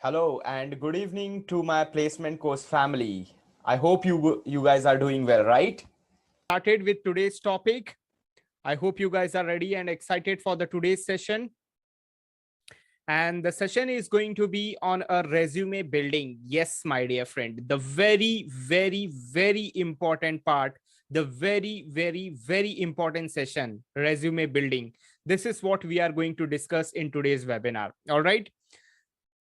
Hello and good evening to my placement course family. I hope you guys are doing well, right? Started with today's topic. I hope you guys are ready and excited for the today's session. And the session is going to be on a resume building. Yes, my dear friend, the very important part, the very important session, resume building. This is what we are going to discuss in today's webinar. All right.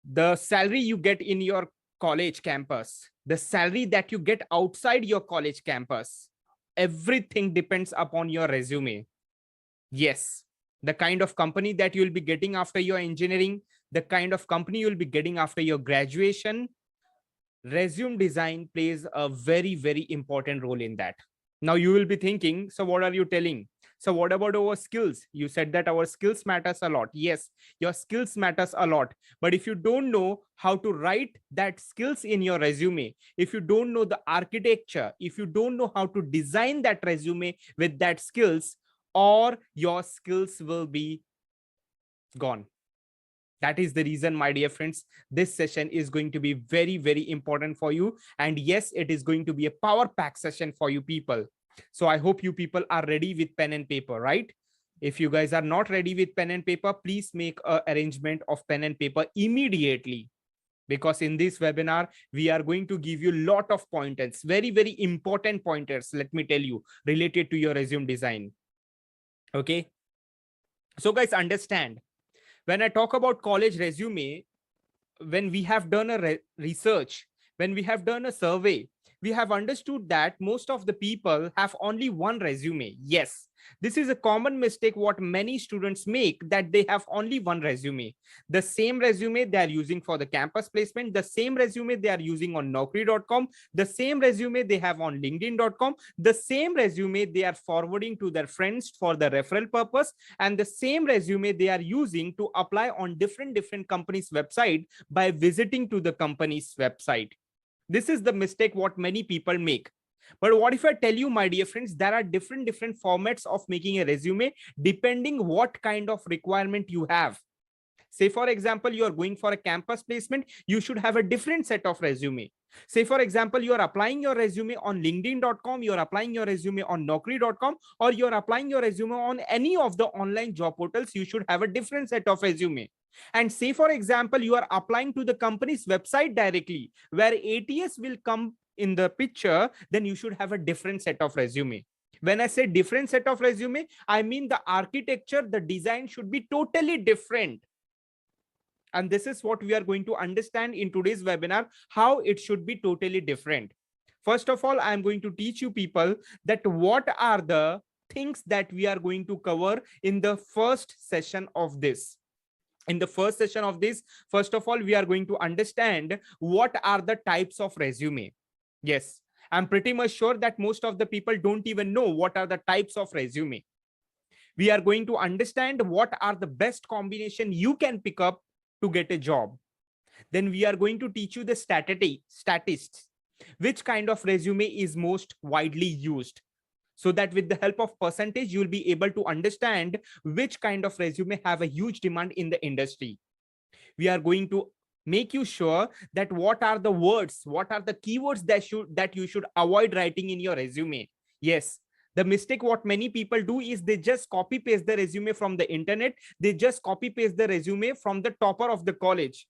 The salary you get in your college campus, the salary that you get outside your college campus, everything depends upon your resume. Yes, the kind of company that you'll be getting after your engineering, the kind of company you'll be getting after your graduation, resume design plays a very important role in that. Now you will be thinking, so what are you telling? So what about our skills? You said that our skills matters a lot. Yes, your skills matters a lot. But if you don't know how to write that skills in your resume, if you don't know the architecture, if you don't know how to design that resume with that skills, or your skills will be gone. That is the reason, my dear friends, this session is going to be very important for you. And yes, it is going to be a power pack session for you people. So I hope you people are ready with pen and paper, right? If you guys are not ready with pen and paper, please make an arrangement of pen and paper immediately. Because in this webinar, we are going to give you a lot of pointers, very important pointers, let me tell you, related to your resume design. Okay. So guys, understand, when I talk about college resume, when we have done a research, when we have done a survey, we have understood that most of the people have only one resume. Yes, this is a common mistake what many students make, that they have only one resume. The same resume they are using for the campus placement, the same resume they are using on naukri.com, the same resume they have on linkedin.com, the same resume they are forwarding to their friends for the referral purpose, and the same resume they are using to apply on different companies' website by visiting to the company's website. This is the mistake what many people make. But what if I tell you, my dear friends, there are different formats of making a resume depending what kind of requirement you have. Say, for example, you are going for a campus placement, you should have a different set of resume. Say, for example, you are applying your resume on linkedin.com, you are applying your resume on naukri.com, or you are applying your resume on any of the online job portals, you should have a different set of resume. And say, for example, you are applying to the company's website directly, where ATS will come in the picture, then you should have a different set of resume. When I say different set of resume, I mean the architecture, the design should be totally different. And this is what we are going to understand in today's webinar, how it should be totally different. First of all, I am going to teach you people that what are the things that we are going to cover in the first session of this. In the first session of this, first of all, we are going to understand what are the types of resume. Yes, I'm pretty much sure that most of the people don't even know what are the types of resume. We are going to understand what are the best combination you can pick up to get a job. Then we are going to teach you the statistics, which kind of resume is most widely used, so that with the help of percentage, you'll be able to understand which kind of resume have a huge demand in the industry. We are going to make you sure that what are the words, what are the keywords that you should avoid writing in your resume. Yes, the mistake what many people do is they just copy paste the resume from the internet. They just copy paste the resume from the topper of the college.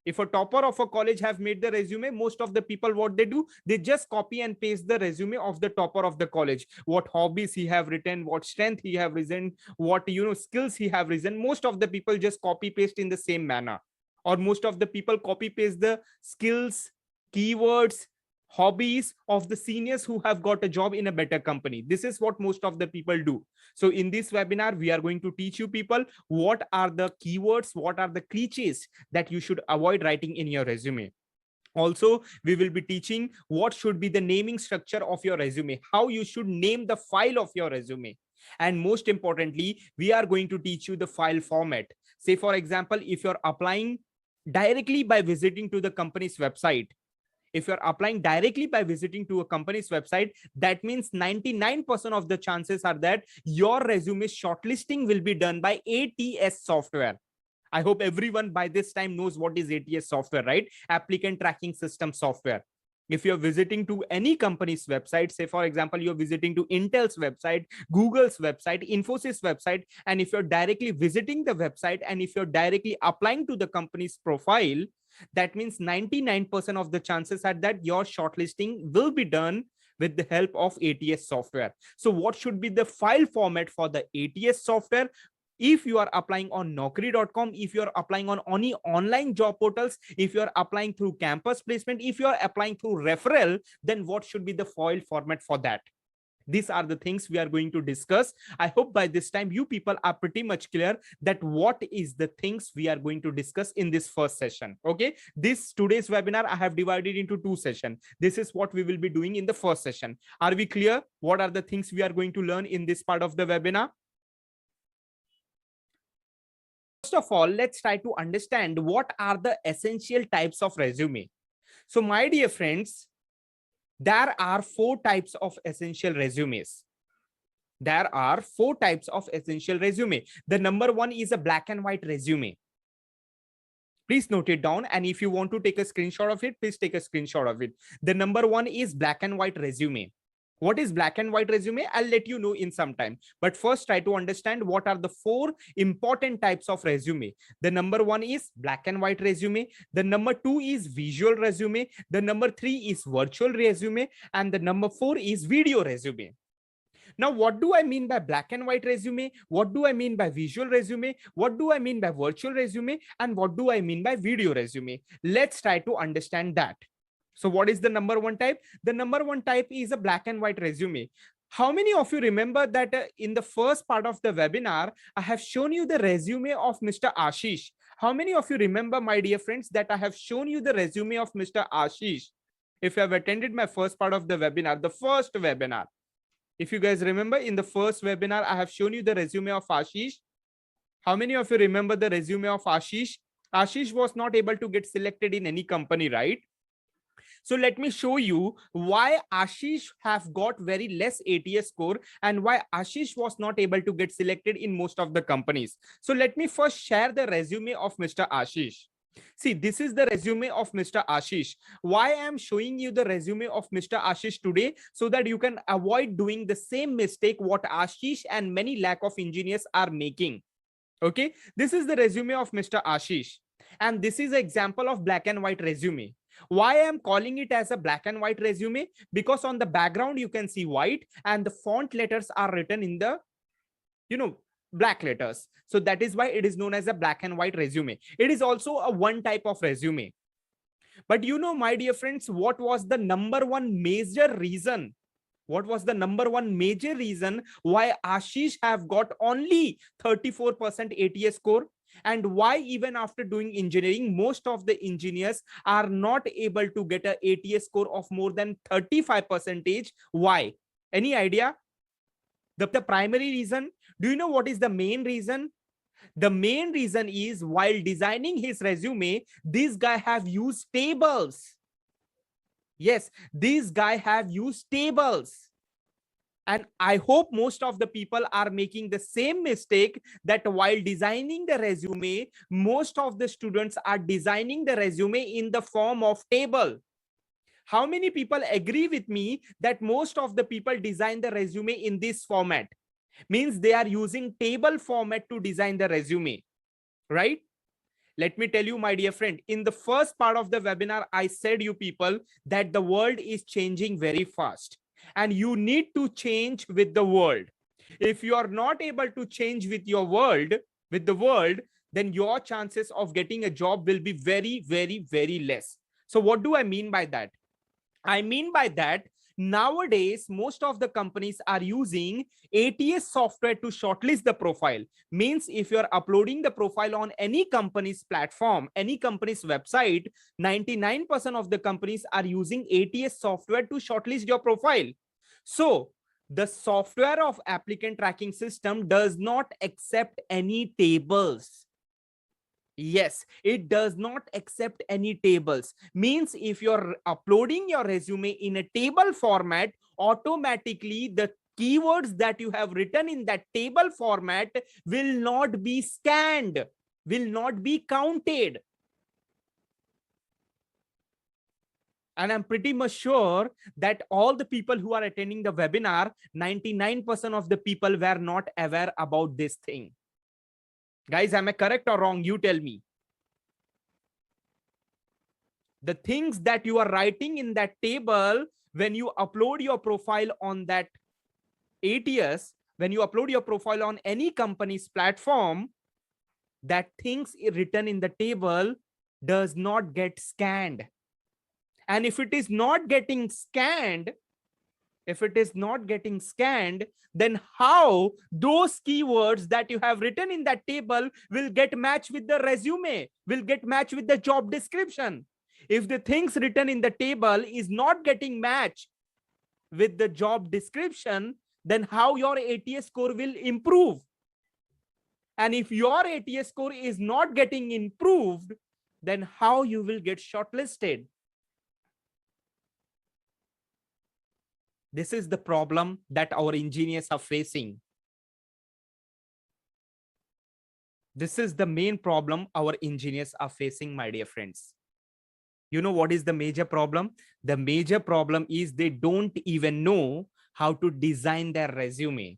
If a topper of a college have made the resume, most of the people, what they do, they just copy and paste the resume of the topper of the college. What hobbies he have written, what strength he have written, what skills he have written. Most of the people just copy paste in the same manner, or most of the people copy paste the skills, keywords, hobbies of the seniors who have got a job in a better company. This is what most of the people do. So in this webinar, we are going to teach you people what are the keywords, what are the cliches that you should avoid writing in your resume. Also, we will be teaching what should be the naming structure of your resume, how you should name the file of your resume. And most importantly, we are going to teach you the file format. Say, for example, if you're applying directly by visiting to the company's website, if you're applying directly by visiting to a company's website, that means 99% of the chances are that your resume shortlisting will be done by ATS software. I hope everyone by this time knows what is ATS software, right? Applicant Tracking System software. If you're visiting to any company's website, say for example, you're visiting to Intel's website, Google's website, Infosys website, and if you're directly visiting the website and if you're directly applying to the company's profile, that means 99% of the chances are that your shortlisting will be done with the help of ATS software. So what should be the file format for the ATS software? If you are applying on naukri.com, if you're applying on any online job portals, if you're applying through campus placement, if you're applying through referral, then what should be the file format for that? These are the things we are going to discuss. I hope by this time you people are pretty much clear that what is the things we are going to discuss in this first session. Okay, today's webinar I have divided into 2 sessions. This is what we will be doing in the first session. Are we clear? What are the things we are going to learn in this part of the webinar? First of all, let's try to understand what are the essential types of resume. So my dear friends, there are 4 types of essential resumes. There are 4 types of essential resume. The number 1 is a black and white resume. Please note it down. And if you want to take a screenshot of it, please take a screenshot of it. The number 1 is black and white resume. What is black and white resume? I'll let you know in some time. But first, try to understand what are the 4 important types of resume. The number 1 is black and white resume. The number 2 is visual resume. The number 3 is virtual resume. And the number 4 is video resume. Now, what do I mean by black and white resume? What do I mean by visual resume? What do I mean by virtual resume? And what do I mean by video resume? Let's try to understand that. So what is the number 1 type? The number 1 type is a black and white resume. How many of you remember that in the first part of the webinar, I have shown you the resume of Mr. Ashish? How many of you remember, my dear friends, that I have shown you the resume of Mr. Ashish? If you have attended my first part of the webinar, the first webinar, if you guys remember, in the first webinar, I have shown you the resume of Ashish. How many of you remember the resume of Ashish? Ashish was not able to get selected in any company, right? So let me show you why Ashish have got very less ATS score and why Ashish was not able to get selected in most of the companies. So let me first share the resume of Mr. Ashish. See, this is the resume of Mr. Ashish. Why I am showing you the resume of Mr. Ashish today? So that you can avoid doing the same mistake what Ashish and many lack of engineers are making. Okay, this is the resume of Mr. Ashish. And this is an example of black and white resume. Why I am calling it as a black and white resume? Because on the background you can see white and the font letters are written in the, black letters. So that is why it is known as a black and white resume. It is also a one type of resume. But my dear friends, what was the number 1 major reason? What was the number 1 major reason why Ashish have got only 34% ATS score? And why even after doing engineering, most of the engineers are not able to get an ATS score of more than 35%? Why? Any idea? The primary reason? Do you know what is the main reason? The main reason is while designing his resume, this guy have used tables. Yes, this guy have used tables. And I hope most of the people are making the same mistake that while designing the resume, most of the students are designing the resume in the form of table. How many people agree with me that most of the people design the resume in this format? Means they are using table format to design the resume, right? Let me tell you, my dear friend, in the first part of the webinar, I said you people that the world is changing very fast and you need to change with the world. If you are not able to change with the world, then your chances of getting a job will be very, very, very less. So what do I mean by that? I mean by that, nowadays, most of the companies are using ATS software to shortlist the profile. Means if you're uploading the profile on any company's platform, any company's website, 99% of the companies are using ATS software to shortlist your profile. So the software of applicant tracking system does not accept any tables. Yes, it does not accept any tables. Means if you're uploading your resume in a table format, automatically the keywords that you have written in that table format will not be scanned. will not be counted. And I'm pretty much sure that all the people who are attending the webinar, 99% of the people were not aware about this thing. Guys, am I correct or wrong? You tell me. The things that you are writing in that table, when you upload your profile on that ATS, when you upload your profile on any company's platform, that things written in the table does not get scanned. And if it is not getting scanned, then how those keywords that you have written in that table will get matched with the resume, will get matched with the job description? If the things written in the table is not getting matched with the job description, then how your ATS score will improve? And if your ATS score is not getting improved, then how you will get shortlisted? This is the problem that our engineers are facing. This is the main problem our engineers are facing, my dear friends. You know what is the major problem? The major problem is they don't even know how to design their resume.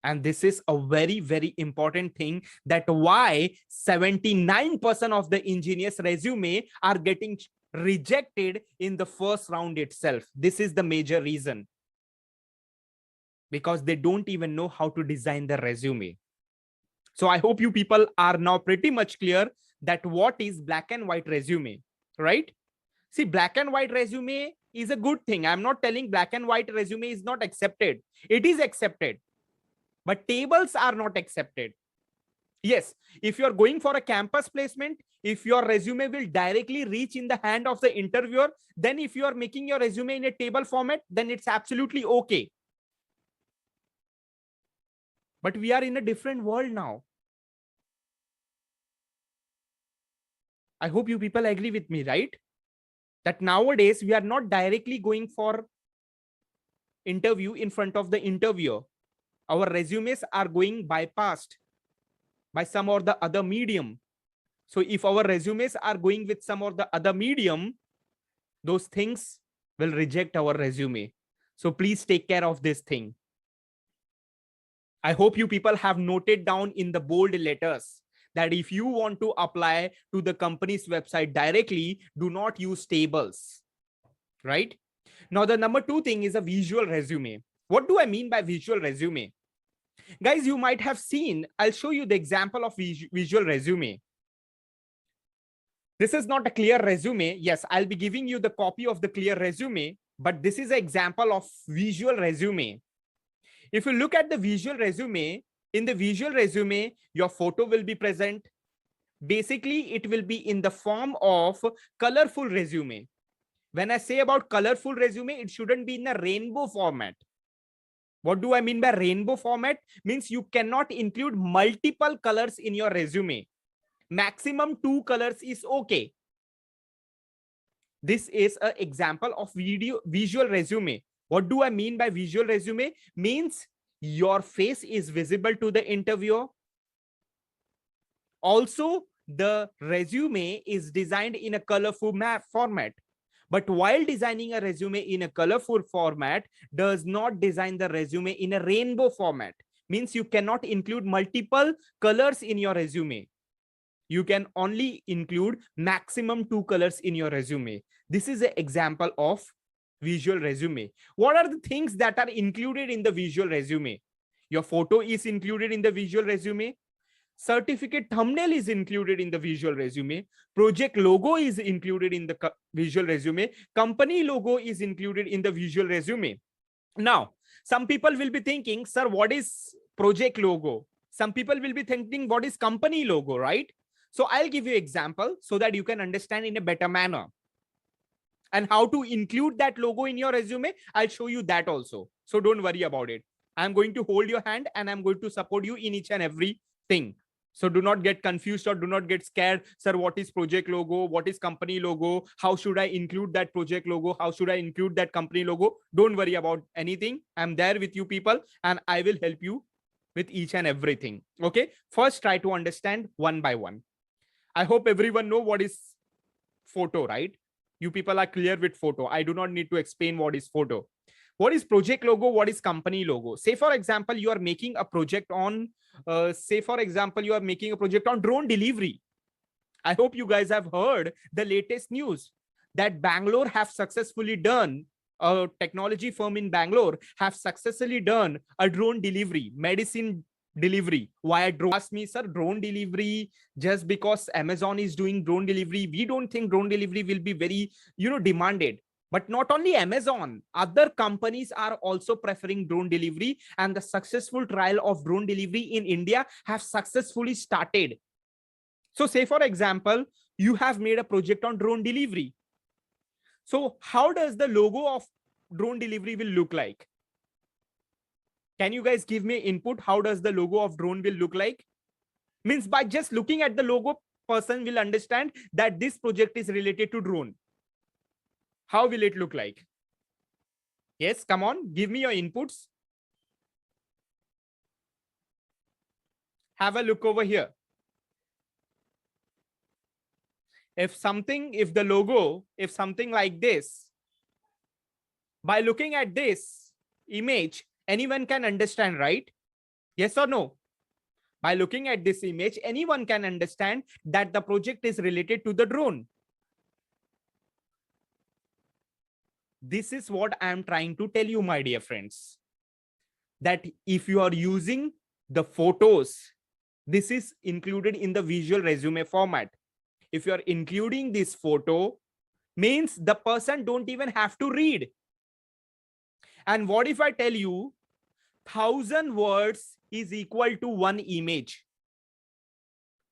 And this is a very, very important thing, that why 79% of the engineers' resume are getting rejected in the first round itself. This is the major reason. Because they don't even know how to design the resume. So I hope you people are now pretty much clear that what is black and white resume, right? See, black and white resume is a good thing. I'm not telling black and white resume is not accepted. It is accepted. But tables are not accepted. Yes, if you're going for a campus placement, if your resume will directly reach in the hand of the interviewer, then if you are making your resume in a table format, then it's absolutely okay. But we are in a different world now. I hope you people agree with me, right? That nowadays we are not directly going for interview in front of the interviewer. Our resumes are going bypassed by some or the other medium. So if our resumes are going with some or the other medium, those things will reject our resume. So please take care of this thing. I hope you people have noted down in the bold letters that if you want to apply to the company's website directly, do not use tables, right? Now, the number two thing is a visual resume. What do I mean by visual resume? Guys, you might have seen, I'll show you the example of visual resume. This is not a clear resume. Yes, I'll be giving you the copy of the clear resume, but this is an example of visual resume. If you look at the visual resume, in the visual resume, your photo will be present. Basically, it will be in the form of colorful resume. When I say about colorful resume, it shouldn't be in a rainbow format. What do I mean by rainbow format? Means you cannot include multiple colors in your resume. Maximum 2 colors is okay. This is an example of visual resume. What do I mean by visual resume? Means your face is visible to the interviewer. Also, the resume is designed in a colorful format. But while designing a resume in a colorful format, does not design the resume in a rainbow format. Means you cannot include multiple colors in your resume. You can only include maximum 2 colors in your resume. This is an example of visual resume. What are the things that are included in the visual resume? Your photo is included in the visual resume. Certificate thumbnail is included in the visual resume. Project logo is included in the visual resume. Company logo is included in the visual resume. Now, some people will be thinking, sir, what is project logo? Some people will be thinking, what is company logo, right? So I'll give you an example so that you can understand in a better manner. And how to include that logo in your resume, I'll show you that also. So don't worry about it. I'm going to hold your hand and I'm going to support you in each and every thing. So do not get confused or do not get scared. Sir, what is project logo? What is company logo? How should I include that project logo? How should I include that company logo? Don't worry about anything. I'm there with you people and I will help you with each and everything. Okay, first try to understand one by one. I hope everyone know what is photo, right? You people are clear with photo. I do not need to explain what is photo. What is project logo? What is company logo? Say for example, you are making a project on, you are making a project on drone delivery. I hope you guys have heard the latest news that Bangalore have successfully done, a technology firm in Bangalore have successfully done a drone delivery, medicine delivery via drone. Ask me, sir, drone delivery, just because Amazon is doing drone delivery, we don't think drone delivery will be very, demanded. But not only Amazon, other companies are also preferring drone delivery, and the successful trial of drone delivery in India have successfully started. So say for example, you have made a project on drone delivery. So how does the logo of drone delivery will look like? Can you guys give me input? How does the logo of drone will look like? Means by just looking at the logo, person will understand that this project is related to drone. How will it look like? Yes, come on, give me your inputs. Have a look over here. If something like this, by looking at this image, anyone can understand, right? Yes or no? By looking at this image, anyone can understand that the project is related to the drone. This is what I am trying to tell you, my dear friends, that if you are using the photos, this is included in the visual resume format. If you are including this photo, means the person don't even have to read. And what if I tell you 1,000 words is equal to one image?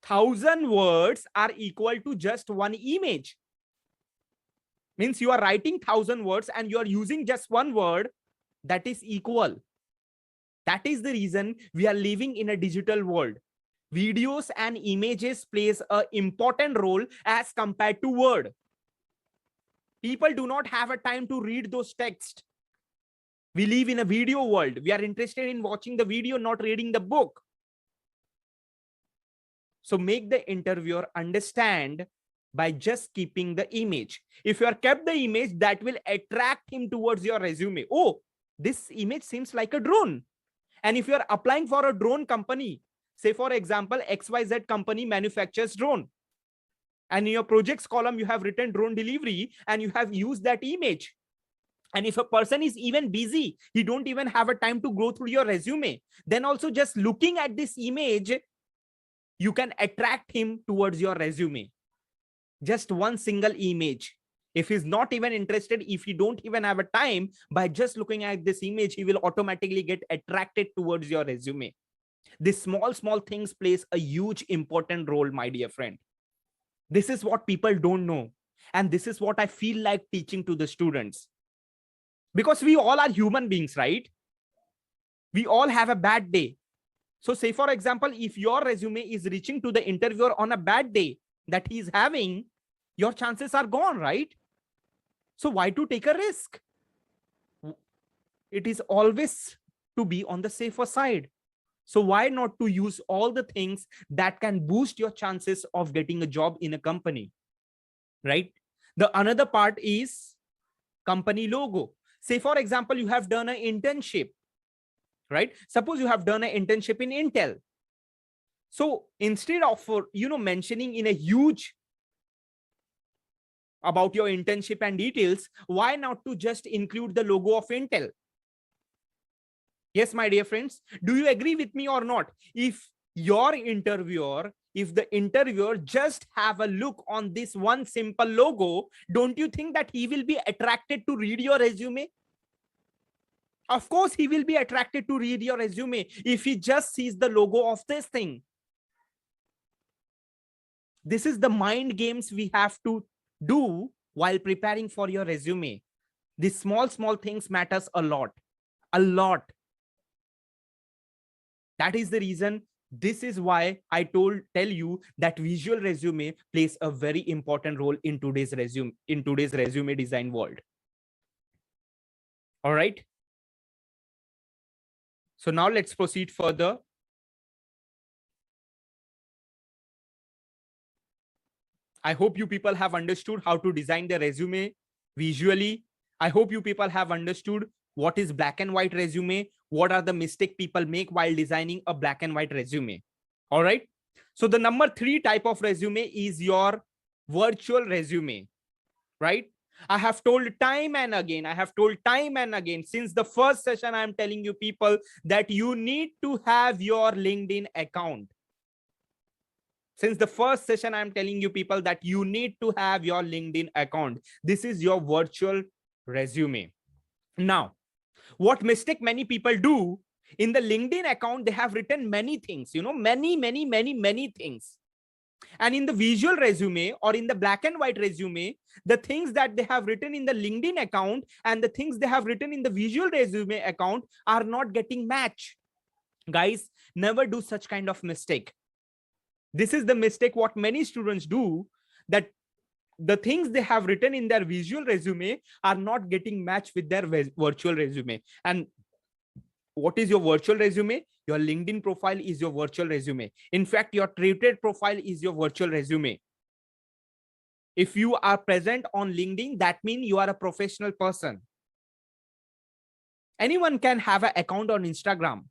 1,000 words are equal to just one image. Means you are writing 1,000 words and you are using just one word, that is equal. That is the reason we are living in a digital world. Videos and images plays an important role as compared to word. People do not have a time to read those texts. We live in a video world. We are interested in watching the video, not reading the book. So make the interviewer understand by just keeping the image. If you are kept the image, that will attract him towards your resume. Oh, this image seems like a drone. And if you are applying for a drone company, say for example, XYZ company manufactures drone, and in your projects column, you have written drone delivery and you have used that image. And if a person is even busy, he don't even have a time to go through your resume, then also just looking at this image, you can attract him towards your resume. Just one single image. If he's not even interested, if he don't even have a time, by just looking at this image, he will automatically get attracted towards your resume. These small things plays a huge important role, my dear friend. This is what people don't know. And this is what I feel like teaching to the students. Because we all are human beings, right? We all have a bad day. So say for example, if your resume is reaching to the interviewer on a bad day that he's having, your chances are gone, right? So why to take a risk? It is always to be on the safer side. So why not to use all the things that can boost your chances of getting a job in a company, right? The another part is company logo. Say for example, you have done an internship, right? Suppose you have done an internship in Intel. So instead of mentioning in a huge about your internship and details, why not to just include the logo of Intel? Yes, my dear friends, do you agree with me or not? If the interviewer just have a look on this one simple logo, don't you think that he will be attracted to read your resume? Of course, he will be attracted to read your resume if he just sees the logo of this thing. This is the mind games we have to do while preparing for your resume. These small things matters a lot. That is the reason. This is why I tell you that visual resume plays a very important role in today's resume design world. All right. So now let's proceed further. I hope you people have understood how to design the resume visually. I hope you people have understood what is black and white resume, what are the mistake people make while designing a black and white resume. All right. So the number 3 type of resume is your virtual resume, right? I have told time and again, since the first session, I'm telling you people that you need to have your LinkedIn account. Since the first session, I'm telling you people that you need to have your LinkedIn account. This is your virtual resume. Now, what mistake many people do in the LinkedIn account, they have written many things, many things. And in the visual resume or in the black and white resume, the things that they have written in the LinkedIn account and the things they have written in the visual resume account are not getting matched. Guys, never do such kind of mistake. This is the mistake what many students do, that the things they have written in their visual resume are not getting matched with their virtual resume. And what is your virtual resume? Your LinkedIn profile is your virtual resume. In fact, your treated profile is your virtual resume. If you are present on LinkedIn, that means you are a professional person. Anyone can have an account on Instagram,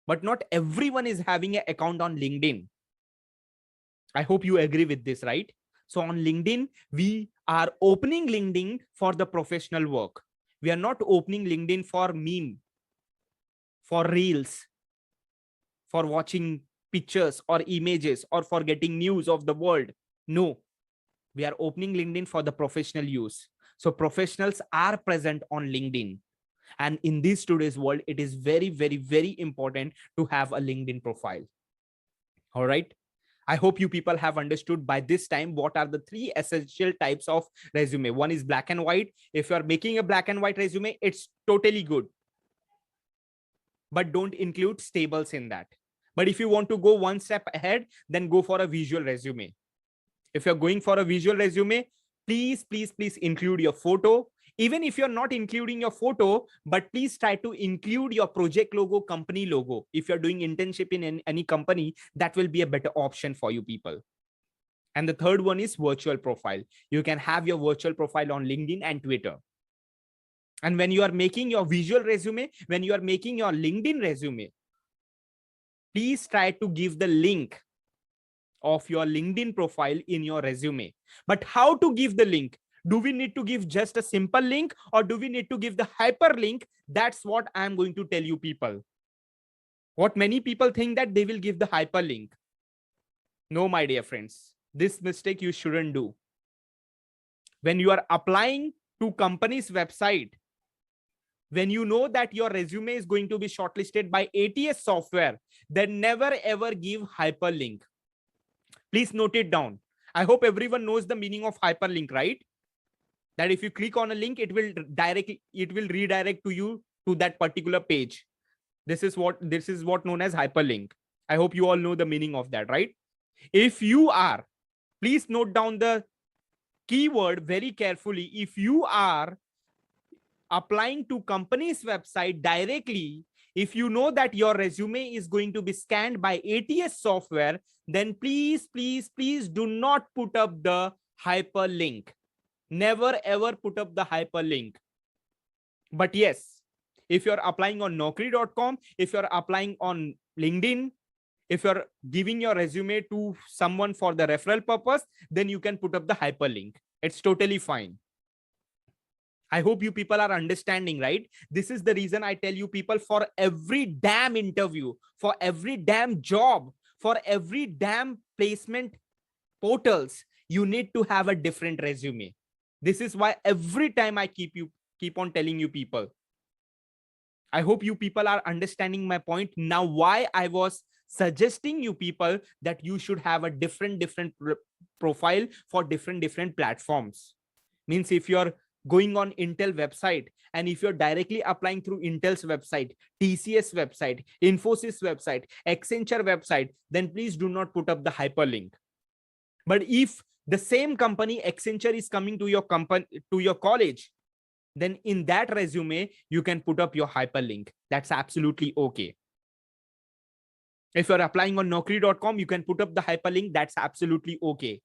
but not everyone is having an account on LinkedIn. I hope you agree with this, right? So on LinkedIn, we are opening LinkedIn for the professional work. We are not opening LinkedIn for meme, for reels, for watching pictures or images, or for getting news of the world. No, we are opening LinkedIn for the professional use. So professionals are present on LinkedIn. And in this today's world, it is very, very, very important to have a LinkedIn profile. All right. I hope you people have understood by this time what are the 3 essential types of resume. One is black and white. If you are making a black and white resume, it's totally good. But don't include stables in that. But if you want to go one step ahead, then go for a visual resume. If you're going for a visual resume, please include your photo. Even if you're not including your photo, but please try to include your project logo, company logo. If you're doing internship in any company, that will be a better option for you people. And the third one is virtual profile. You can have your virtual profile on LinkedIn and Twitter. And when you are making your visual resume, when you are making your LinkedIn resume, please try to give the link of your LinkedIn profile in your resume. But how to give the link? Do we need to give just a simple link, or do we need to give the hyperlink? That's what I'm going to tell you people. What many people think that they will give the hyperlink. No, my dear friends, this mistake you shouldn't do. When you are applying to company's website, when you know that your resume is going to be shortlisted by ATS software, then never ever give hyperlink. Please note it down. I hope everyone knows the meaning of hyperlink, right? That if you click on a link, it will redirect to you to that particular page. This is what known as hyperlink. I hope you all know the meaning of that, right? If you are, please note down the keyword very carefully. If you are applying to company's website directly, if you know that your resume is going to be scanned by ATS software, then please do not put up the hyperlink. Never ever put up the hyperlink. But yes, if you're applying on naukri.com, if you're applying on LinkedIn, if you're giving your resume to someone for the referral purpose, then you can put up the hyperlink. It's totally fine. I hope you people are understanding, right? This is the reason I tell you people, for every damn interview, for every damn job, for every damn placement portals, you need to have a different resume. This is why every time I keep on telling you people. I hope you people are understanding my point now, why I was suggesting you people that you should have a different profile for different platforms. Means if you're going on Intel website, and if you're directly applying through Intel's website, TCS website, Infosys website, Accenture website, then please do not put up the hyperlink. But if the same company Accenture is coming to your company, to your college, then in that resume, you can put up your hyperlink. That's absolutely okay. If you're applying on naukri.com, you can put up the hyperlink. That's absolutely okay.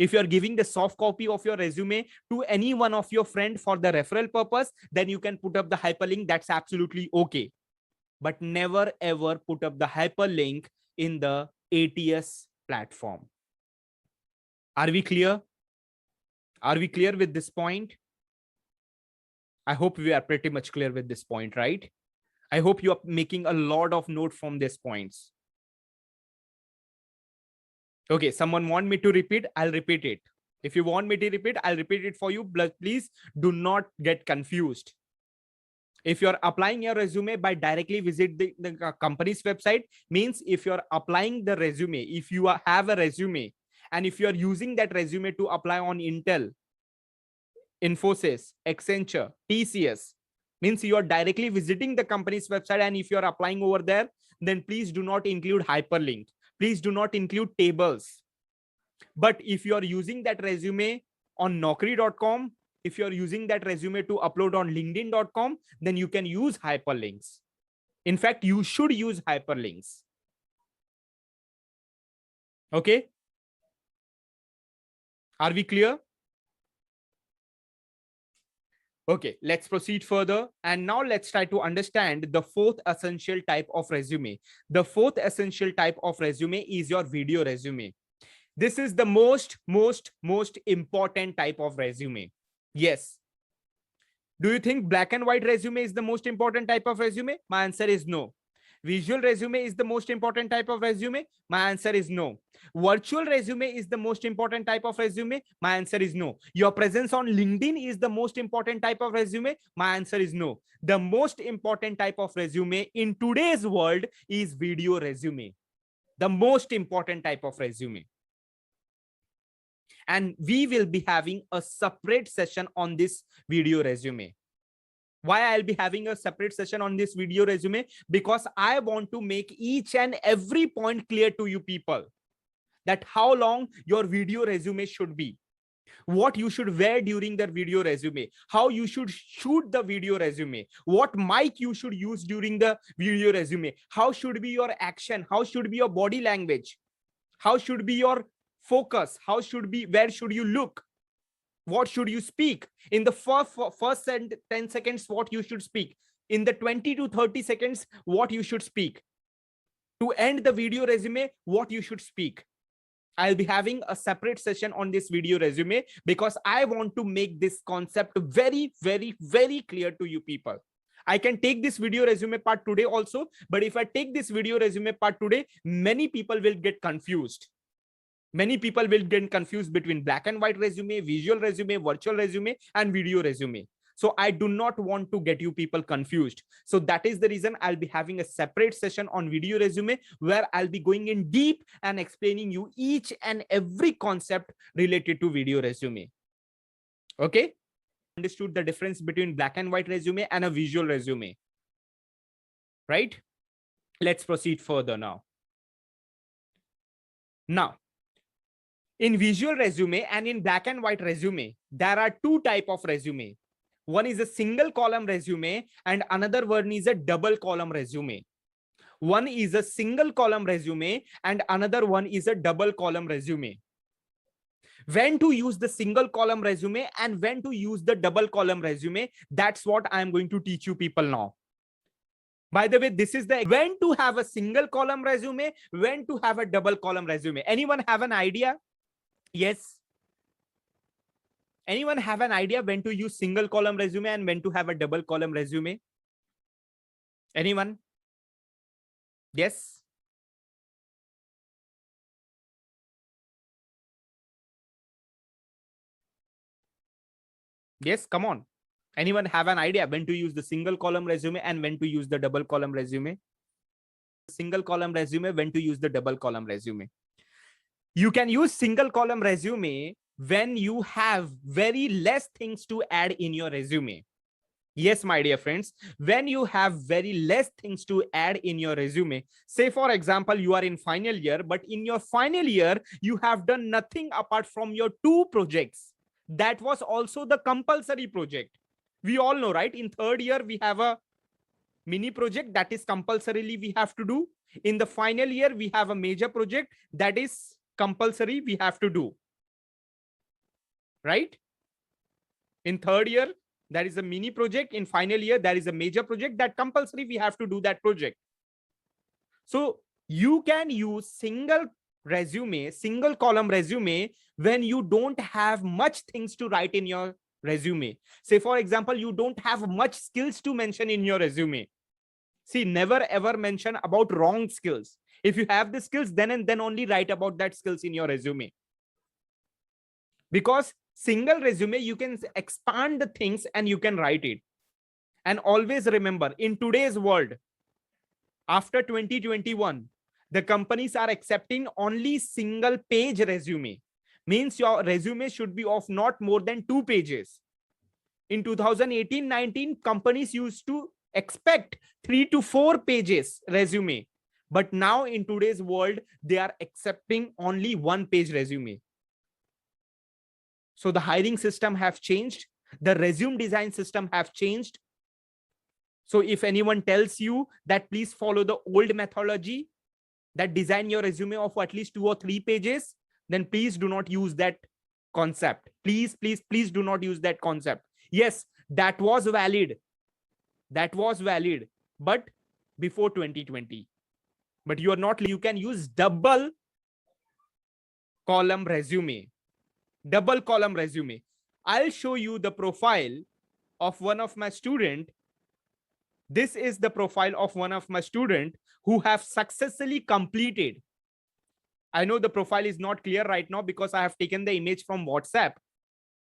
If you're giving the soft copy of your resume to any one of your friend for the referral purpose, then you can put up the hyperlink. That's absolutely okay. But never ever put up the hyperlink in the ATS platform. Are we clear? Are we clear with this point? I hope we are pretty much clear with this point, right? I hope you are making a lot of note from these points. Okay, someone want me to repeat? I'll repeat it. If you want me to repeat, I'll repeat it for you. But please do not get confused. If you're applying your resume by directly visit the company's website, means if you're applying the resume, if you have a resume, and if you're using that resume to apply on Intel, Infosys, Accenture, TCS, means you are directly visiting the company's website, and if you're applying over there, then please do not include hyperlink. Please do not include tables. But if you are using that resume on naukri.com, if you're using that resume to upload on linkedin.com, then you can use hyperlinks. In fact, you should use hyperlinks. Okay. Are we clear? Okay, let's proceed further. And now let's try to understand the fourth essential type of resume. The fourth essential type of resume is your video resume. This is the most important type of resume. Yes. Do you think black and white resume is the most important type of resume? My answer is no. Visual resume is the most important type of resume? My answer is no. Virtual resume is the most important type of resume? My answer is no. Your presence on LinkedIn is the most important type of resume? My answer is no. The most important type of resume in today's world is video resume. The most important type of resume. And we will be having a separate session on this video resume. Why I'll be having a separate session on this video resume? Because I want to make each and every point clear to you people, that how long your video resume should be, what you should wear during the video resume, how you should shoot the video resume, what mic you should use during the video resume, how should be your action, how should be your body language, how should be your focus, how should be, where should you look, what should you speak in the first 10 seconds, what you should speak in the 20 to 30 seconds, what you should speak to end the video resume, what you should speak. I'll be having a separate session on this video resume because I want to make this concept very clear to you people. I can take this video resume part today also, but if I take this video resume part today, many people will get confused. Many people will get confused between black and white resume, visual resume, virtual resume, and video resume. So I do not want to get you people confused. So that is the reason I'll be having a separate session on video resume where I'll be going in deep and explaining you each and every concept related to video resume. Okay? Understood the difference between black and white resume and a visual resume, right? Let's proceed further now. Now, in visual resume and in black and white resume, there are two types of resume. One is a single column resume and another one is a double column resume. One is a single column resume and another one is a double column resume. When to use the single column resume and when to use the double column resume, that's what I'm going to teach you people now. By the way, this is the when to have a single column resume, when to have a double column resume. Anyone have an idea? Yes. Anyone have an idea when to use single column resume and when to have a double column resume? Anyone? Yes. Yes, come on. Anyone have an idea when to use the single column resume and when to use the double column resume? Single column resume, when to use the double column resume? You can use single column resume when you have very less things to add in your resume. Yes, my dear friends, when you have very less things to add in your resume, say for example, you are in final year, but in your final year, you have done nothing apart from your 2 projects. That was also the compulsory project. We all know, right? In third year, we have a mini project that is compulsorily we have to do. In the final year, we have a major project that is compulsory we have to do. right? In third year, there is a mini project. In final year, there is a major project that compulsory we have to do that project. So you can use single resume, single column resume when you don't have much things to write in your resume. Say, for example, you don't have much skills to mention in your resume. See, never ever mention about wrong skills. If you have the skills, then and then only write about that skills in your resume. Because single resume, you can expand the things and you can write it. And always remember, in today's world, after 2021, the companies are accepting only single page resume. Means your resume should be of not more than 2 pages. In 2018-19, companies used to expect 3 to 4 pages resume. But now in today's world, they are accepting only 1 page resume. So the hiring system have changed. The resume design system have changed. So if anyone tells you that please follow the old methodology, that design your resume of at least 2 or 3 pages, then please do not use that concept. Please do not use that concept. Yes, that was valid. That was valid, but before 2020. But you are not, you can use double column resume. Double column resume. I'll show you the profile of one of my student. This is the profile of one of my student who have successfully completed. I know the profile is not clear right now because I have taken the image from WhatsApp.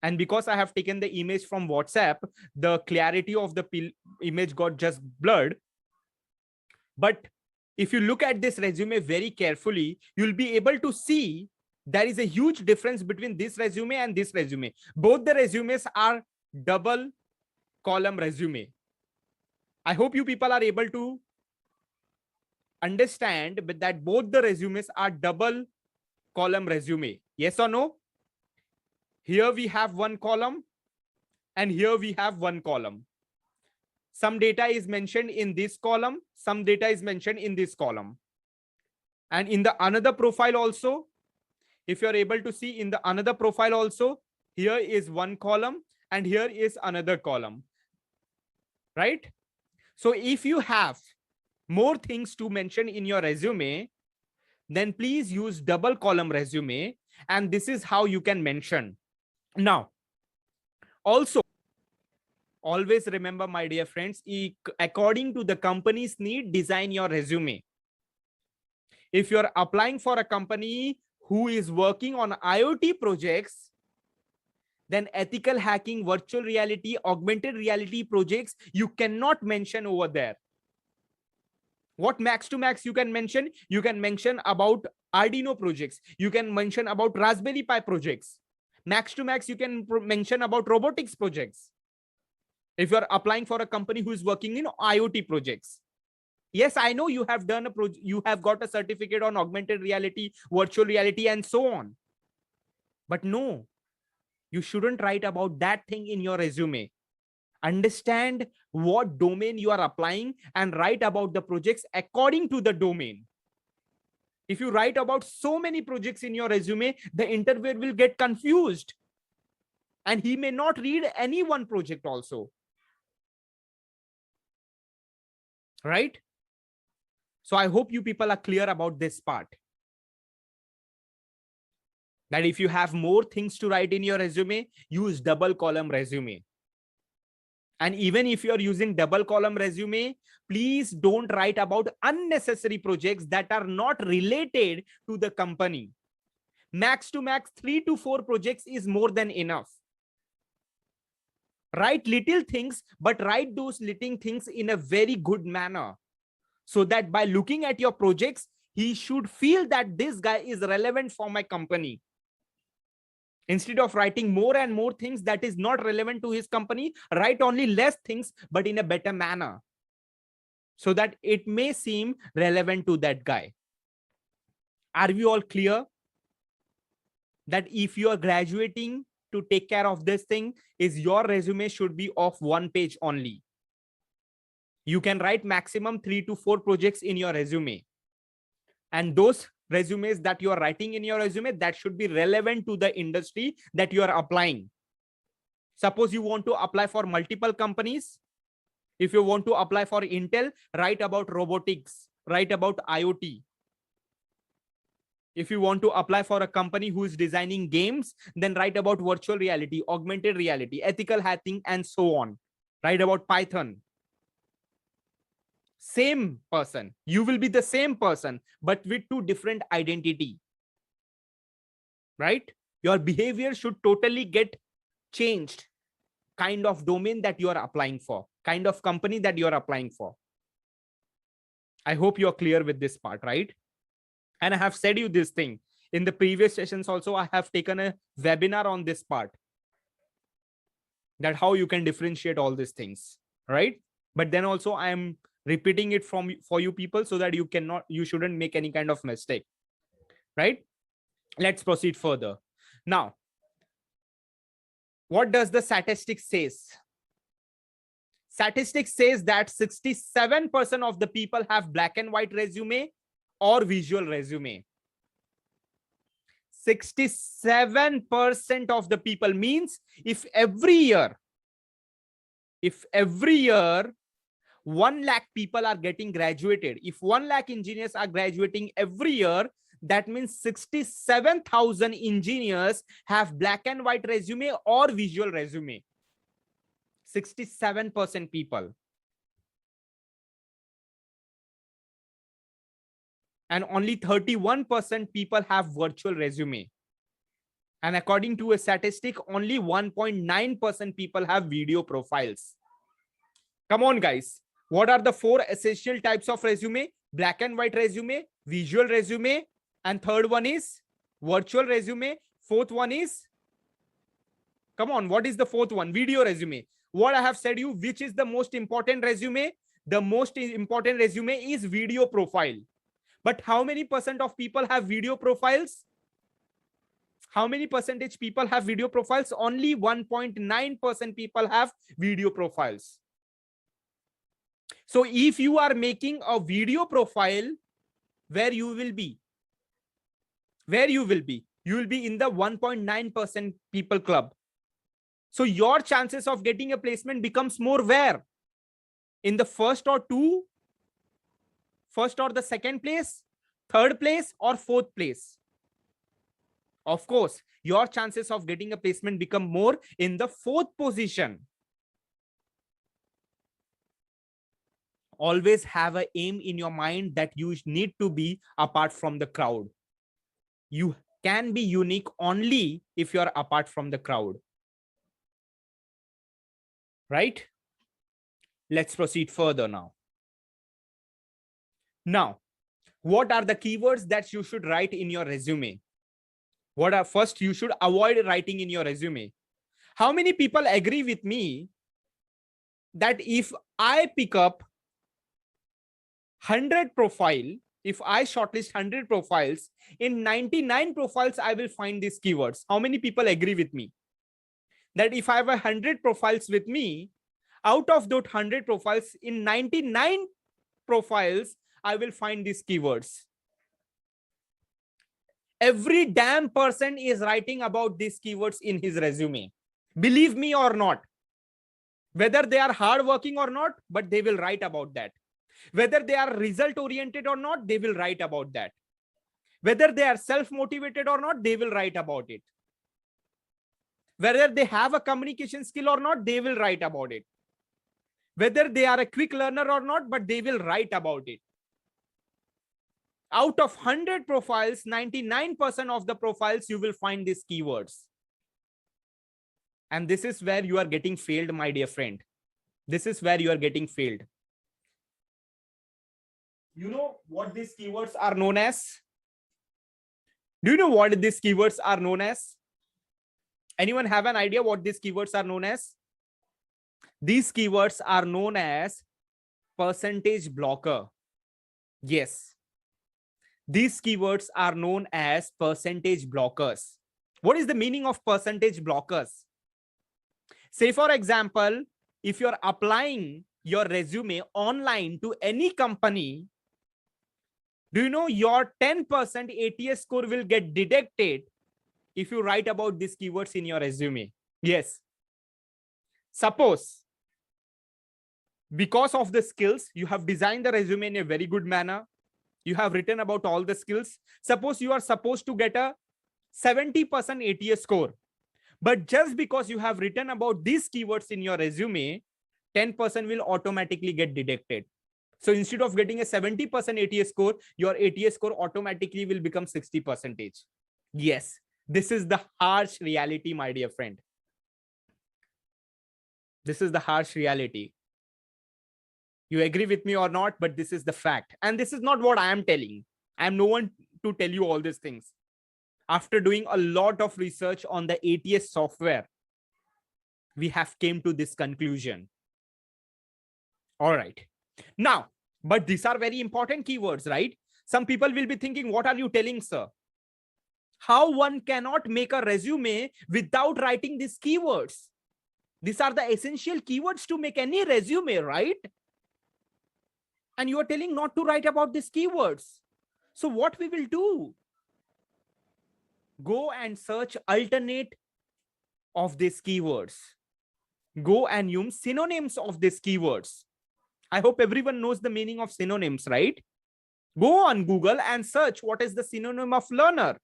And because I have taken the image from WhatsApp, the clarity of the image got just blurred. But if you look at this resume very carefully, you'll be able to see there is a huge difference between this resume and this resume. Both the resumes are double column resume. I hope you people are able to understand that both the resumes are double column resume. Yes or no? Here we have 1 column and here we have 1 column. Some data is mentioned in this column, some data is mentioned in this column. And in the another profile also, if you're able to see in the another profile also, here is 1 column and here is another column, right? So if you have more things to mention in your resume, then please use double column resume. And this is how you can mention. Now, also, always remember, my dear friends, according to the company's need, design your resume. If you're applying for a company who is working on IoT projects, then ethical hacking, virtual reality, augmented reality projects, you cannot mention over there. What max to max you can mention? You can mention about Arduino projects. You can mention about Raspberry Pi projects. Max to max, you can mention about robotics projects. If you're applying for a company who is working in IoT projects. Yes, I know you have done you have got a certificate on augmented reality, virtual reality, and so on. But no, you shouldn't write about that thing in your resume. Understand what domain you are applying and write about the projects according to the domain. If you write about so many projects in your resume, the interviewer will get confused. And he may not read any one project also. Right? So I hope you people are clear about this part. That if you have more things to write in your resume, use double column resume. And even if you're using double column resume, please don't write about unnecessary projects that are not related to the company. Max to max 3 to 4 projects is more than enough. Write little things, but write those little things in a very good manner. So that by looking at your projects, he should feel that this guy is relevant for my company. Instead of writing more and more things that is not relevant to his company, write only less things, but in a better manner, so that it may seem relevant to that guy. Are we all clear? That if you are graduating to take care of this thing, is your resume should be of 1 page only. You can write maximum 3 to 4 projects in your resume. And those resumes that you are writing in your resume, that should be relevant to the industry that you are applying. Suppose you want to apply for multiple companies. If you want to apply for Intel, write about robotics, write about IoT. If you want to apply for a company who is designing games, then write about virtual reality, augmented reality, ethical hacking, and so on. Write about Python. Same person. You will be the same person, but with two different identity. Right? Your behavior should totally get changed. Kind of domain that you are applying for, kind of company that you are applying for. I hope you're clear with this part, right? And I have said you this thing in the previous sessions also. I have taken a webinar on this part, that how you can differentiate all these things, right? But then also I am repeating it for you people so that you shouldn't make any kind of mistake, right? Let's proceed further. Now, what does the statistics says? Statistics says that 67% of the people have black and white resume or visual resume. 67% of the people means if every year 1 lakh people are getting graduated, if 1 lakh engineers are graduating every year, that means 67,000 engineers have black and white resume or visual resume. 67% people. And only 31% people have virtual resume. And according to a statistic, only 1.9% people have video profiles. Come on, guys. What are the 4 essential types of resume? Black and white resume, visual resume, and third one is virtual resume. Fourth one is, come on, what is the fourth one? Video resume. What I have said you, which is the most important resume? The most important resume is video profile. But how many percent of people have video profiles? How many percentage people have video profiles? Only 1.9% people have video profiles. So if you are making a video profile, where you will be? Where you will be? You will be in the 1.9% people club. So your chances of getting a placement becomes more where? In the first or the second place, third place, or fourth place. Of course, your chances of getting a placement become more in the fourth position. Always have an aim in your mind that you need to be apart from the crowd. You can be unique only if you are apart from the crowd. Right? Let's proceed further now. Now, what are the keywords that you should write in your resume? First, you should avoid writing in your resume. How many people agree with me that if I pick up 100 profile, if I shortlist 100 profiles, in 99 profiles, I will find these keywords? How many people agree with me? That if I have 100 profiles with me, out of those 100 profiles, in 99 profiles, I will find these keywords. Every damn person is writing about these keywords in his resume. Believe me or not. Whether they are hardworking or not, but they will write about that. Whether they are result oriented or not, they will write about that. Whether they are self-motivated or not, they will write about it. Whether they have a communication skill or not, they will write about it. Whether they are a quick learner or not, but they will write about it. Out of 100 profiles, 99% of the profiles, you will find these keywords. And this is where you are getting failed, my dear friend. This is where you are getting failed. You know what these keywords are known as? Do you know what these keywords are known as? Anyone have an idea what these keywords are known as? These keywords are known as percentage blocker. Yes. These keywords are known as percentage blockers. What is the meaning of percentage blockers? Say, for example, if you're applying your resume online to any company, Do you know your 10% ATS score will get deducted if you write about these keywords in your resume? Yes. Suppose because of the skills, you have designed the resume in a very good manner. You have written about all the skills. Suppose you are supposed to get a 70% ATS score. But just because you have written about these keywords in your resume, 10% will automatically get deducted. So instead of getting a 70% ATS score, your ATS score automatically will become 60%. Yes, this is the harsh reality, my dear friend. This is the harsh reality. You agree with me or not, but this is the fact. And this is not what I am telling. I am no one to tell you all these things. After doing a lot of research on the ATS software, we have came to this conclusion. All right. Now, but these are very important keywords, right? Some people will be thinking, what are you telling, sir? How one cannot make a resume without writing these keywords? These are the essential keywords to make any resume, right? And you are telling not to write about these keywords. So what we will do? Go and search alternate of these keywords. Go and use synonyms of these keywords. I hope everyone knows the meaning of synonyms, right? Go on Google and search what is the synonym of learner.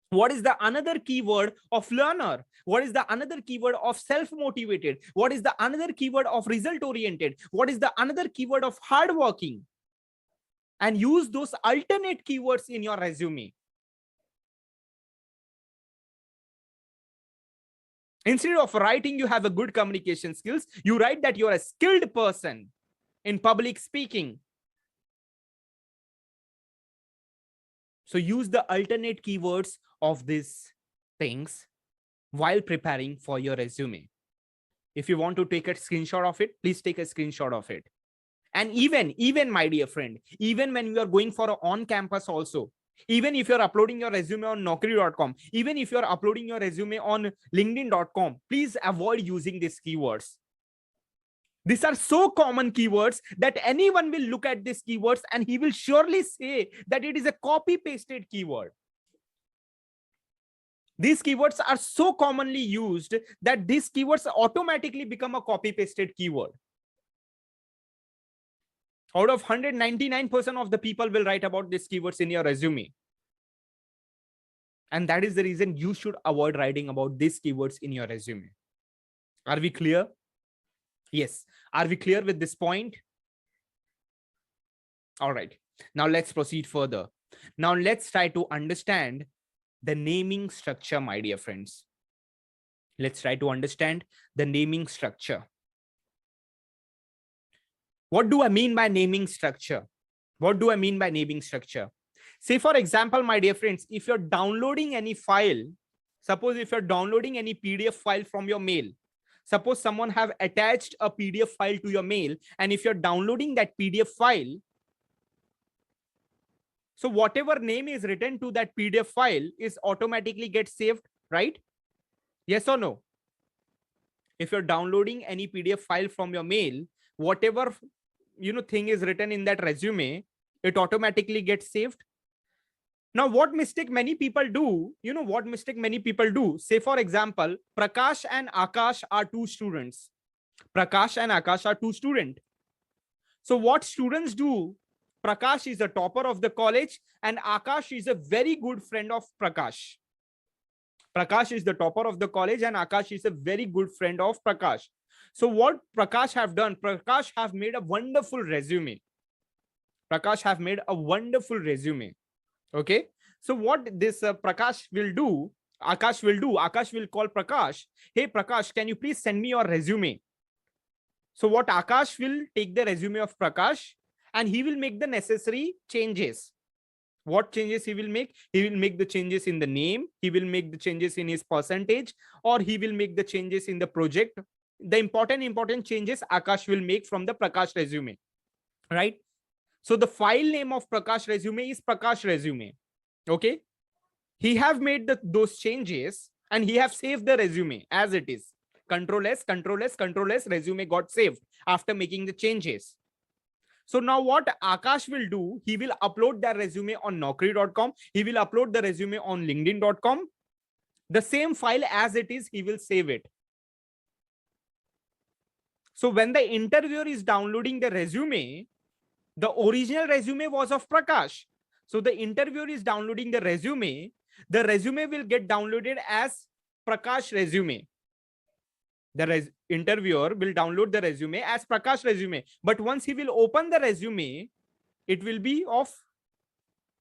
What is the another keyword of learner? What is the another keyword of self-motivated? What is the another keyword of result-oriented? What is the another keyword of hardworking? And use those alternate keywords in your resume. Instead of writing you have a good communication skills, you write that you're a skilled person in public speaking. So use the alternate keywords of these things while preparing for your resume. If you want to take a screenshot of it, please take a screenshot of it. And even my dear friend, even when you are going for an on-campus also, even if you're uploading your resume on naukri.com, even if you're uploading your resume on linkedin.com, please avoid using these keywords. These are so common keywords that anyone will look at these keywords and he will surely say that it is a copy-pasted keyword. These keywords are so commonly used that these keywords automatically become a copy-pasted keyword. Out of 199% of the people will write about these keywords in your resume. And that is the reason you should avoid writing about these keywords in your resume. Are we clear? Yes. Are we clear with this point? All right. Now let's proceed further. Now let's try to understand the naming structure, my dear friends. Let's try to understand the naming structure. What do I mean by naming structure? What do I mean by naming structure? Say, for example, my dear friends, if you're downloading any file, suppose if you're downloading any PDF file from your mail, suppose someone have attached a PDF file to your mail, and if you're downloading that PDF file, so whatever name is written to that PDF file is automatically get saved, right? Yes or no? If you're downloading any PDF file from your mail, whatever thing is written in that resume, it automatically gets saved. Now, what mistake many people do? You know what mistake many people do? Say, for example, Prakash and Akash are two students. Prakash and Akash are two students. So what students do? Prakash is a topper of the college and Akash is a very good friend of Prakash. Prakash is the topper of the college and Akash is a very good friend of Prakash. So what Prakash have done? Prakash have made a wonderful resume. Prakash have made a wonderful resume. Okay. So what this Prakash will do, Akash will call Prakash. Hey, Prakash, can you please send me your resume? So what Akash will take the resume of Prakash and he will make the necessary changes. What changes he will make? He will make the changes in the name. He will make the changes in his percentage, or he will make the changes in the project. The important changes Akash will make from the Prakash resume, right? So the file name of Prakash resume is Prakash resume. Okay. He have made those changes and he have saved the resume as it is. Control S, Control S, Control S, resume got saved after making the changes. So now what Akash will do, he will upload that resume on naukri.com. He will upload the resume on linkedin.com. The same file as it is, he will save it. So when the interviewer is downloading the resume, the original resume was of Prakash. So the interviewer is downloading the resume will get downloaded as Prakash resume. The interviewer will download the resume as Prakash resume. But once he will open the resume, it will be of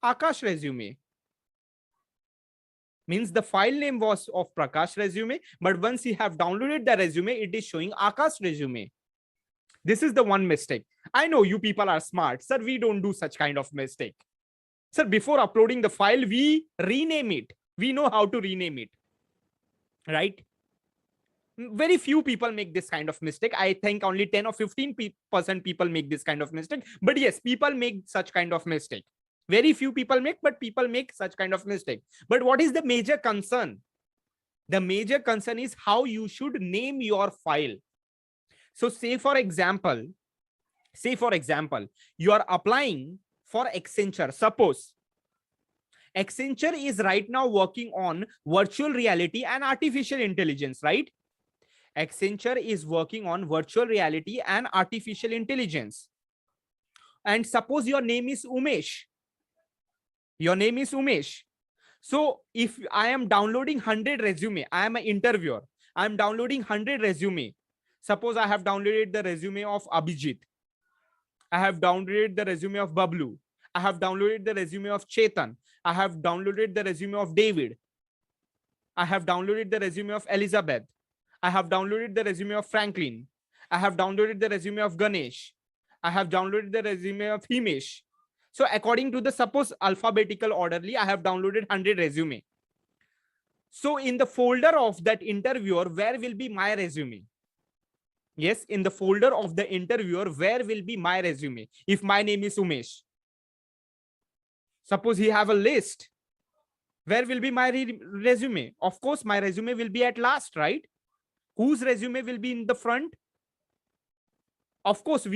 Akash resume. Means the file name was of Prakash resume, but once you have downloaded the resume, it is showing Akash resume. This is the one mistake. I know you people are smart. Sir, we don't do such kind of mistake. Sir, before uploading the file, we rename it. We know how to rename it. Right? Very few people make this kind of mistake. I think only 10 or 15% people make this kind of mistake. But yes, people make such kind of mistake. Very few people make, but people make such kind of mistake. But what is the major concern? The major concern is how you should name your file. So say for example, you are applying for Accenture. Suppose Accenture is right now working on virtual reality and artificial intelligence, right? Accenture is working on virtual reality and artificial intelligence. And suppose your name is Umesh. Your name is Umesh. So if I am downloading 100 resume, I am an interviewer. I am downloading 100 resume. Suppose I have downloaded the resume of Abhijit. I have downloaded the resume of Bablu. I have downloaded the resume of Chetan. I have downloaded the resume of David. I have downloaded the resume of Elizabeth. I have downloaded the resume of Franklin. I have downloaded the resume of Ganesh. I have downloaded the resume of Himesh. So according to the suppose alphabetical orderly, I have downloaded 100 resume. So in the folder of that interviewer, where will be my resume? Yes, in the folder of the interviewer, where will be my resume? If my name is Umesh. Suppose he have a list. Where will be my resume? Of course, my resume will be at last, right? Whose resume will be in the front? Of course,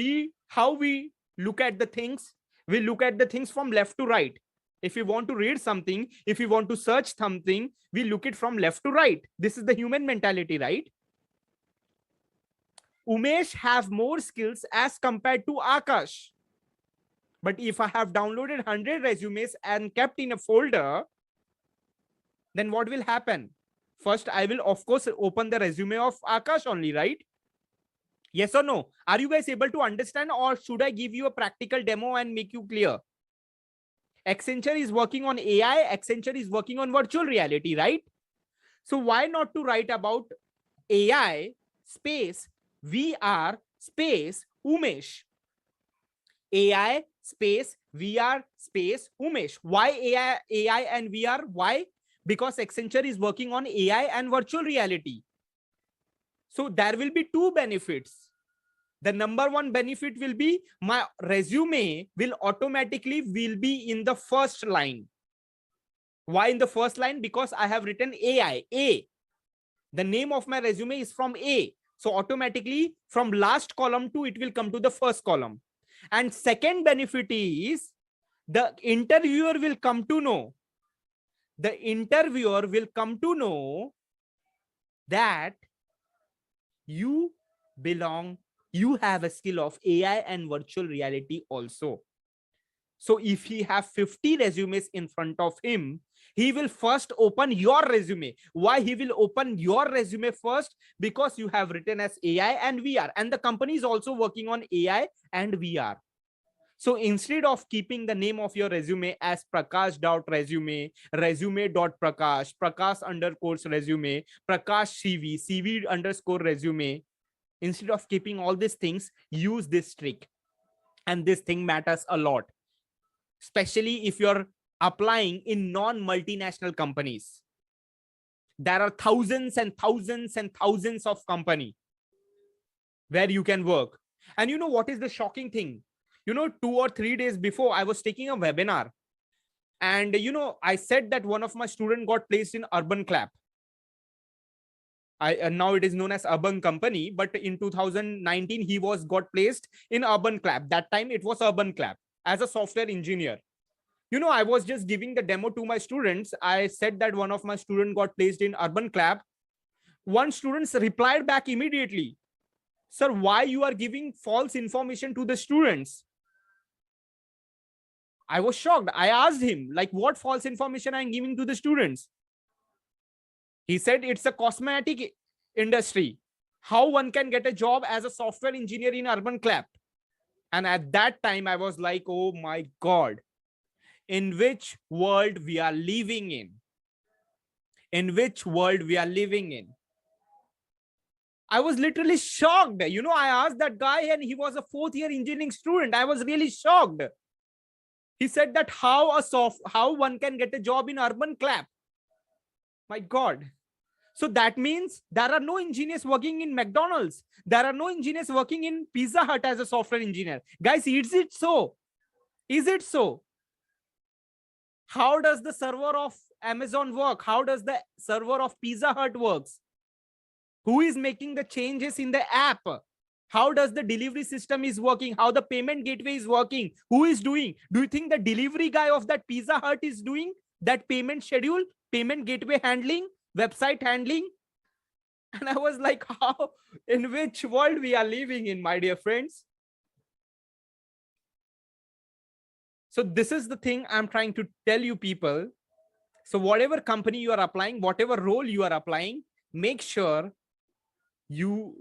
how we look at the things, we look at the things from left to right. If we want to read something, if we want to search something, we look it from left to right. This is the human mentality, right? Umesh have more skills as compared to Akash. But if I have downloaded 100 resumes and kept in a folder, then what will happen? First, I will, of course, open the resume of Akash only, right? Yes or no? Are you guys able to understand, or should I give you a practical demo and make you clear? Accenture is working on AI. Accenture is working on virtual reality, right? So why not to write about AI space VR space Umesh? AI space VR space Umesh. Why AI and VR? Why? Because Accenture is working on AI and virtual reality. So there will be two benefits. The number one benefit will be my resume will automatically be in the first line. Why in the first line? Because I have written AI. A. The name of my resume is from A. So automatically from last column to it will come to the first column. And second benefit is the interviewer will come to know. The interviewer will come to know that you have a skill of AI and virtual reality also. So if he have 50 resumes in front of him, he will first open your resume. Why he will open your resume first? Because you have written as AI and VR, and the company is also working on AI and VR. So instead of keeping the name of your resume as prakash.resume, resume.prakash, prakash_resume, prakash CV, cv_resume, instead of keeping all these things, use this trick. And this thing matters a lot, especially if you're applying in non-multinational companies. There are thousands and thousands and thousands of companies where you can work. And you know what is the shocking thing? 2 or 3 days before, I was taking a webinar, and I said that one of my students got placed in Urban Clap. Now it is known as Urban Company, but in 2019 he got placed in Urban Clap. That time it was Urban Clap as a software engineer. I was just giving the demo to my students. I said that one of my students got placed in Urban Clap. One student replied back immediately, "Sir, why you are giving false information to the students?" I was shocked. I asked him, like, what false information I'm giving to the students? He said it's a cosmetic industry. How one can get a job as a software engineer in Urban Clap? And at that time, I was like, oh my God, in which world we are living in? In which world we are living in? I was literally shocked. I asked that guy and he was a fourth year engineering student. I was really shocked. He said that how one can get a job in Urban Clap. My God. So that means there are no engineers working in McDonald's. There are no engineers working in Pizza Hut as a software engineer. Guys, is it so? Is it so? How does the server of Amazon work? How does the server of Pizza Hut works? Who is making the changes in the app? How does the delivery system is working? How the payment gateway is working? Who is doing? Do you think the delivery guy of that Pizza Hut is doing that payment schedule, payment gateway handling, website handling? And I was like, how, in which world we are living in, my dear friends? So this is the thing I'm trying to tell you people. So whatever company you are applying, whatever role you are applying, make sure you,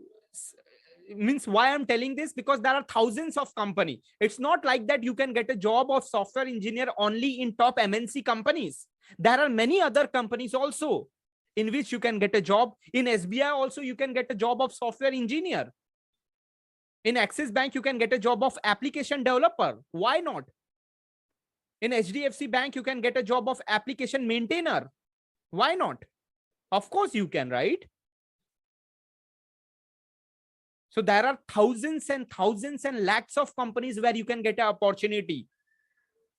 means why I'm telling this, because there are thousands of companies. It's not like that you can get a job of software engineer only in top MNC companies. There are many other companies also in which you can get a job. In SBI also you can get a job of software engineer. In Axis Bank you can get a job of application developer. Why not? In HDFC Bank you can get a job of application maintainer. Why not? Of course you can, right? So there are thousands and thousands and lakhs of companies where you can get an opportunity.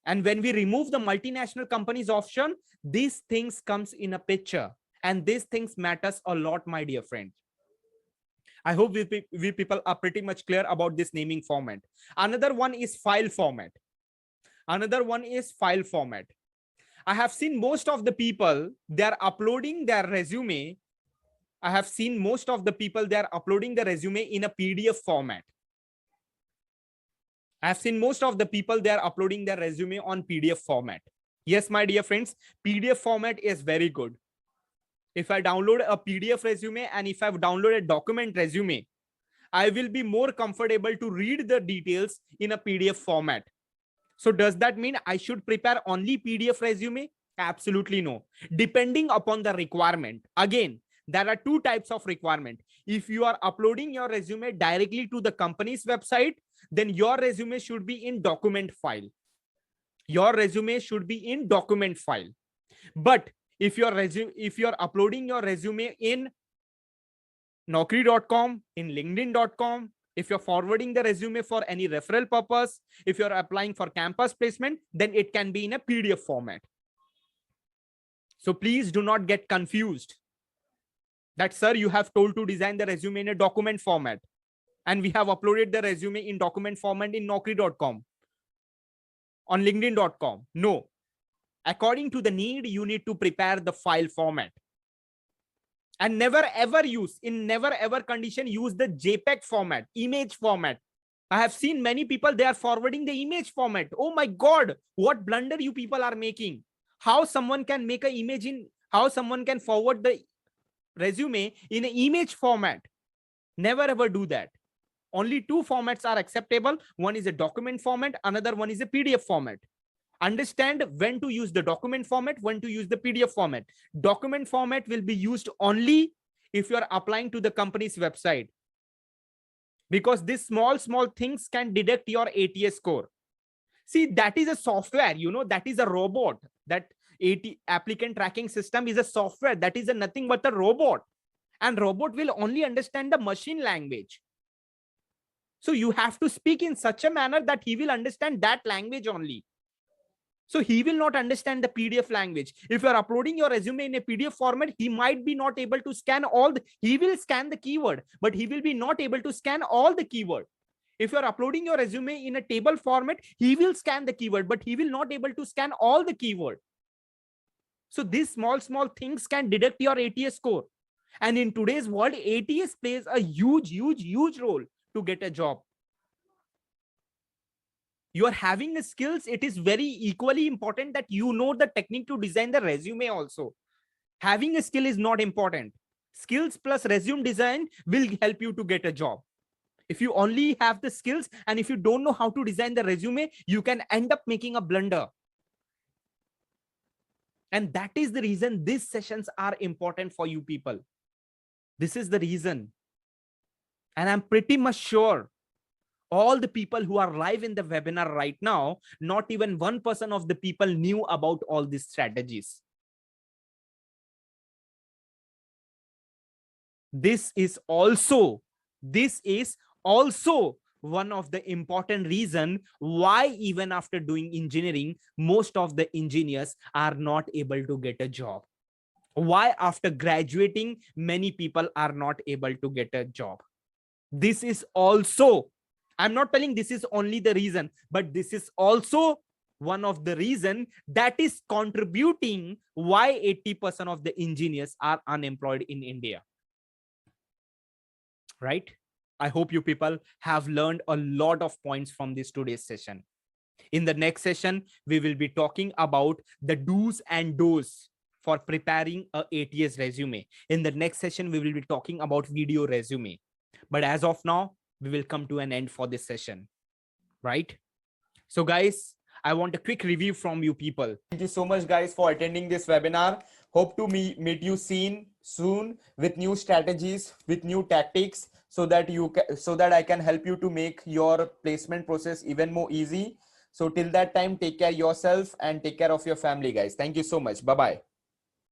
And when we remove the multinational companies option, these things comes in a picture. And these things matters a lot, my dear friends. I hope we people are pretty much clear about this naming format. Another one is file format. Another one is file format. I have seen most of the people, they are uploading their resume. I have seen most of the people, they are uploading the resume in a PDF format. I have seen most of the people, they are uploading their resume on PDF format. Yes, my dear friends, PDF format is very good. If I download a PDF resume and if I've downloaded a document resume, I will be more comfortable to read the details in a PDF format. So does that mean I should prepare only PDF resume? Absolutely no. Depending upon the requirement. Again, there are two types of requirement. If you are uploading your resume directly to the company's website, then your resume should be in document file. Your resume should be in document file. But if you're uploading your resume in Naukri.com, in LinkedIn.com, if you're forwarding the resume for any referral purpose, if you're applying for campus placement, then it can be in a PDF format. So please do not get confused that, sir, you have told to design the resume in a document format and we have uploaded the resume in document format in Naukri.com, on LinkedIn.com. No. According to the need, you need to prepare the file format. And never ever use, in never ever condition, use the JPEG format, image format. I have seen many people, they are forwarding the image format. Oh my God, what blunder you people are making. How someone can make an image in, how someone can forward the resume in an image format. Never ever do that. Only two formats are acceptable. One is a document format, another one is a PDF format. Understand when to use the document format, when to use the PDF format. Document format will be used only if you are applying to the company's website, because these small things can deduct your ATS score. See, that is a software, that is a robot. That applicant tracking system is a software. That is nothing but a robot, and robot will only understand the machine language. So you have to speak in such a manner that he will understand that language only. So he will not understand the PDF language. If you're uploading your resume in a PDF format, he might be not able to scan he will scan the keyword, but he will be not able to scan all the keyword. If you're uploading your resume in a table format, he will scan the keyword, but he will not able to scan all the keyword. So these small things can deduct your ATS score. And in today's world, ATS plays a huge role to get a job. You are having the skills. It is very equally important that you know the technique to design the resume also. Having a skill is not important. Skills plus resume design will help you to get a job. If you only have the skills and if you don't know how to design the resume, you can end up making a blunder. And that is the reason these sessions are important for you people. This is the reason. And I'm pretty much sure all the people who are live in the webinar right now, not even 1% of the people knew about all these strategies. This is also one of the important reason why even after doing engineering, most of the engineers are not able to get a job. Why after graduating, many people are not able to get a job. This is also, I'm not telling this is only the reason, but this is also one of the reason that is contributing why 80% of the engineers are unemployed in India. Right? I hope you people have learned a lot of points from this today's session. In the next session, we will be talking about the do's and don'ts for preparing a ATS resume. In the next session, we will be talking about video resume. But as of now, we will come to an end for this session, right? So guys, I want a quick review from you people. Thank you so much guys for attending this webinar. Hope to meet you soon with new strategies, with new tactics, so that I can help you to make your placement process even more easy. So till that time, take care of yourself and take care of your family, guys. Thank you so much. Bye-bye.